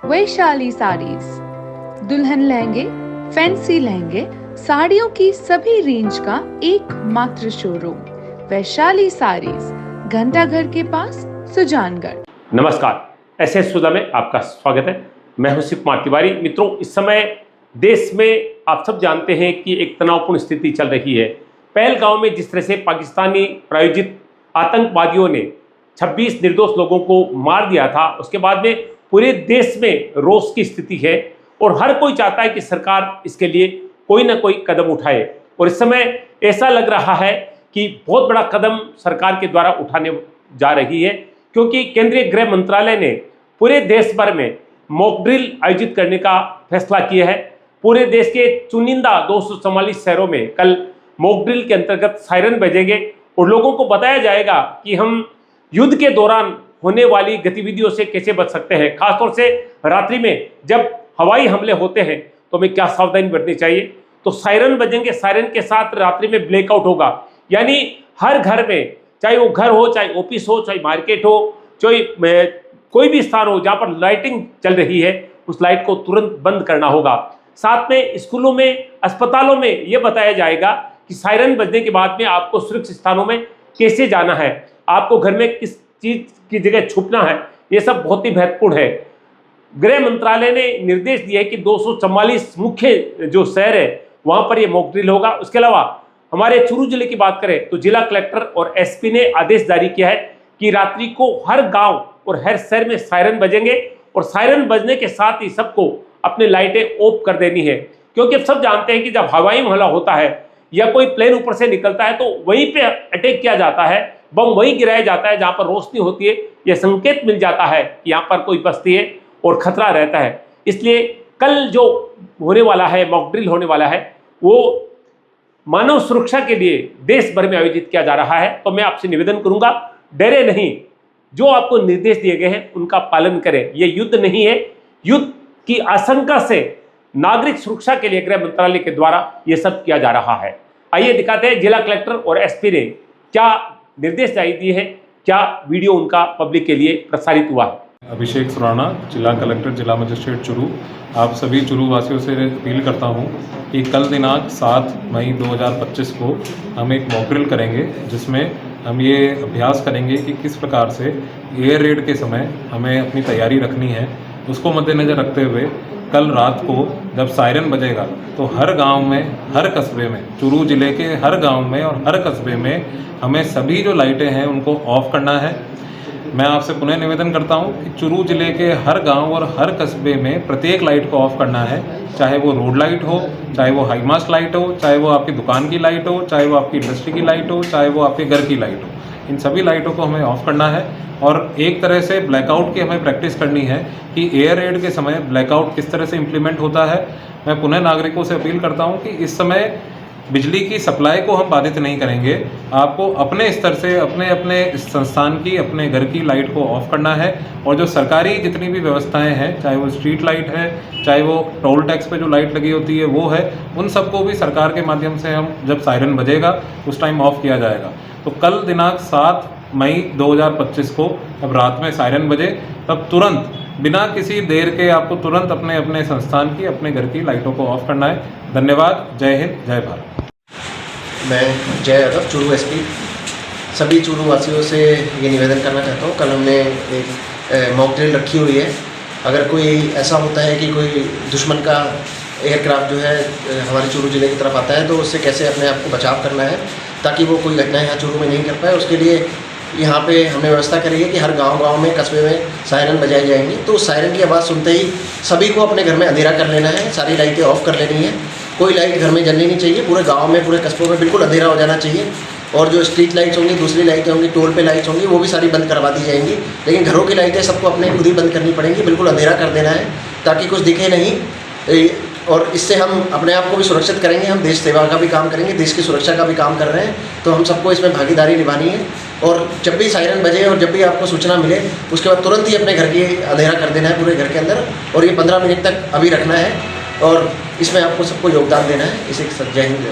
वैशाली साड़ीज, दुल्हन लहंगे, फैंसी लहंगे, साड़ियों की सभी रेंज का एकमात्र शोरूम वैशाली साड़ीज, घंटाघर के पास, सुजानगढ़। नमस्कार, एसएस सुधा में आपका स्वागत है। मैं हूं शिव कुमार तिवारी। मित्रों, इस समय देश में आप सब जानते हैं कि एक तनावपूर्ण स्थिति चल रही है। पहलगांव में जिस तरह से पाकिस्तानी प्रायोजित आतंकवादियों ने 26 निर्दोष लोगों को मार दिया था, उसके बाद में पूरे देश में रोष की स्थिति है और हर कोई चाहता है कि सरकार इसके लिए कोई ना कोई कदम उठाए। और इस समय ऐसा लग रहा है कि बहुत बड़ा कदम सरकार के द्वारा उठाने जा रही है, क्योंकि केंद्रीय गृह मंत्रालय ने पूरे देश भर में मॉक ड्रिल आयोजित करने का फैसला किया है। पूरे देश के चुनिंदा 244 शहरों में कल मॉक ड्रिल के अंतर्गत सायरन बजेंगे और लोगों को बताया जाएगा कि हम युद्ध के दौरान होने वाली गतिविधियों से कैसे बच सकते हैं। खासतौर से रात्रि में जब हवाई हमले होते हैं तो हमें क्या सावधानी बरतनी चाहिए। तो सायरन बजेंगे, सायरन के साथ रात्रि में ब्लैकआउट होगा, यानी हर घर में, चाहे वो घर हो, चाहे ऑफिस हो, चाहे मार्केट हो, चाहे कोई भी स्थान हो जहाँ पर लाइटिंग चल रही है, उस लाइट को तुरंत बंद करना होगा। साथ में स्कूलों में, अस्पतालों में ये बताया जाएगा कि सायरन बजने के बाद में आपको सुरक्षित स्थानों में कैसे जाना है, आपको घर में किस चीज़ की जगह छुपना है, ये सब बहुत ही महत्वपूर्ण है। गृह मंत्रालय ने निर्देश दिए कि 244 मुख्य जो शहर है वहाँ पर ये मॉक ड्रिल होगा। उसके अलावा हमारे चूरू जिले की बात करें तो जिला कलेक्टर और एसपी ने आदेश जारी किया है कि रात्रि को हर गांव और हर शहर में सायरन बजेंगे और सायरन बजने के साथ ही सबको अपनी लाइटें ऑफ कर देनी है, क्योंकि अब सब जानते हैं कि जब हवाई हमला होता है या कोई प्लेन ऊपर से निकलता है तो वहीं पे अटैक किया जाता है, बम वहीं गिराया जाता है जहाँ पर रोशनी होती है, यह संकेत मिल जाता है कि यहाँ पर कोई बस्ती है और खतरा रहता है। इसलिए कल जो होने वाला है, मॉक ड्रिल होने वाला है, वो मानव सुरक्षा के लिए देश भर में आयोजित किया जा रहा है। तो मैं आपसे निवेदन करूंगा, डरे नहीं, जो आपको निर्देश दिए गए हैं उनका पालन करें। ये युद्ध नहीं है, युद्ध की आशंका से नागरिक सुरक्षा के लिए गृह मंत्रालय के द्वारा ये सब किया जा रहा है। आइए दिखाते हैं जिला कलेक्टर और एसपी ने क्या निर्देश जारी दिए हैं, क्या वीडियो उनका पब्लिक के लिए प्रसारित हुआ है। अभिषेक सुराना, जिला कलेक्टर, जिला मजिस्ट्रेट चूरू। आप सभी चूरू वासियों से अपील करता हूं कि कल दिनांक 7 मई 2025 को हम एक मॉक ड्रिल करेंगे, जिसमें हम ये अभ्यास करेंगे कि किस प्रकार से एयर रेड के समय हमें अपनी तैयारी रखनी है। उसको मद्देनज़र रखते हुए कल रात को जब सायरन बजेगा तो हर गांव में, हर कस्बे में, चूरू जिले के हर गांव में और हर कस्बे में हमें सभी जो लाइटें हैं उनको ऑफ करना है। मैं आपसे पुनः निवेदन करता हूं कि चूरू जिले के हर गांव और हर कस्बे में प्रत्येक लाइट को ऑफ करना है, चाहे वो रोड लाइट हो, चाहे वो हाई मास्ट लाइट हो, चाहे वो आपकी दुकान की लाइट हो, चाहे वो आपकी इंडस्ट्री की लाइट हो, चाहे वो आपके घर की लाइट हो। इन सभी लाइटों को हमें ऑफ करना है और एक तरह से ब्लैकआउट की हमें प्रैक्टिस करनी है कि एयर रेड के समय ब्लैकआउट किस तरह से इम्प्लीमेंट होता है। मैं पुनः नागरिकों से अपील करता हूँ कि इस समय बिजली की सप्लाई को हम बाधित नहीं करेंगे। आपको अपने स्तर से अपने अपने संस्थान की, अपने घर की लाइट को ऑफ करना है और जो सरकारी जितनी भी व्यवस्थाएं हैं, चाहे वो स्ट्रीट लाइट है, चाहे वो टोल टैक्स पे जो लाइट लगी होती है वो है, उन सबको भी सरकार के माध्यम से हम जब सायरन बजेगा उस टाइम ऑफ किया जाएगा। तो कल दिनांक 7 मई 2025 को जब रात में सायरन बजे तब तुरंत बिना किसी देर के आपको तुरंत अपने अपने संस्थान की, अपने घर की लाइटों को ऑफ करना है। धन्यवाद। जय हिंद, जय भारत। मैं जय यादव, चूरू एसपी, सभी चूरू वासियों से ये निवेदन करना चाहता हूँ। कल हमने एक मॉक ड्रिल रखी हुई है। अगर कोई ऐसा होता है कि कोई दुश्मन का एयरक्राफ्ट जो है हमारे चूरू ज़िले की तरफ आता है तो उससे कैसे अपने आप को बचाव करना है ताकि वो कोई घटना यहाँ चूरू में नहीं कर पाए, उसके लिए यहाँ पे हमने व्यवस्था करी है कि हर गांव में, कस्बे में सायरन बजाई जाएंगी। तो सायरन की आवाज़ सुनते ही सभी को अपने घर में अंधेरा कर लेना है, सारी लाइटें ऑफ कर लेनी है, कोई लाइट घर में जलनी नहीं चाहिए। पूरे गांव में, पूरे कस्बों में बिल्कुल अंधेरा हो जाना चाहिए और जो स्ट्रीट लाइट्स होंगी, दूसरी लाइटें होंगी, टोल पे लाइट्स होंगी, वो भी सारी बंद करवा दी जाएंगी। लेकिन घरों की लाइटें सबको अपने खुद ही बंद करनी पड़ेंगी, बिल्कुल अंधेरा कर देना है ताकि कुछ दिखे नहीं। और इससे हम अपने आप को भी सुरक्षित करेंगे, हम देश सेवा का भी काम करेंगे, देश की सुरक्षा का भी काम कर रहे हैं। तो हम सबको इसमें भागीदारी निभानी है और जब भी सायरन बजे और जब भी आपको सूचना मिले उसके बाद तुरंत ही अपने घर की अंधेरा कर देना है पूरे घर के अंदर, और ये 15 मिनट तक अभी रखना है और इसमें आपको सबको योगदान देना है। इसे जय हिंद।